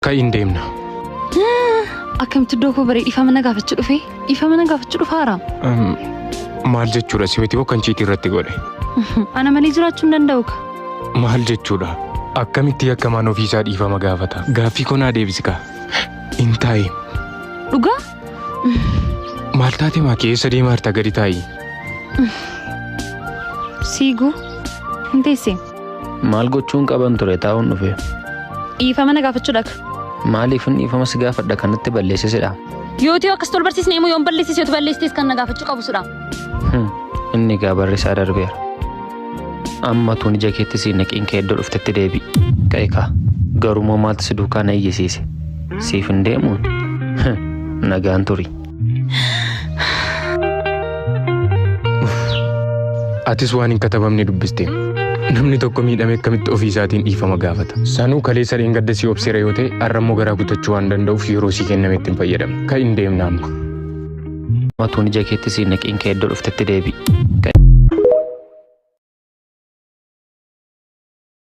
Ka'in deemna. Akkamitti iddoo koo baree dhiifama na gaafachuu dhufe? Dhiifama na gaafachuu dhufaara? Maal jechuudha si miti kan ciitii irratti godhe? Ana malee jiraachuu hin danda'u ka. Maal jechuudha? Akkamitti akkamaan ofiisaa dhiifama gaafata? Gaaffii koo naa deebisika. In taa'i. Dhugaa? Maal taate maa keessa deemaa harta gadi taa'i? Siiguu? Hin teessee? Maal gochuun qaban ture taa'uun dhufe? Dhiifama na gaafachuu dhaka. Maaliif hin dhiifama si gaafadha kanatti balleessisidha? Yooti akkas tol barsiisne immoo yoon balleessis yooti balleessites kan na gaafachuu qabu sudha. Inni gaa barrisaa darbeera. Amma tuun ija keetti si naqiin kee iddoo dhuftetti deebi. Ka'e kaa garuu moo maaltu si duukaa na iyyisiise? Siif hin deemuun? Nagaan turi. Atis waan hin katabamne dubbiste. Namni tokko miidhame akkamitti ofiisaatiin dhiifama gaafata. Sanuu kalee sareen gadda si obseera yoo ta'e har'ammoo garaa kutachuu waan danda'uuf yeroo si kennametti hin fayyadamne. Ka'in deemna amma. Amma tuun ija keetti si naqiin kee iddoo dhuftetti deebi. Ka'e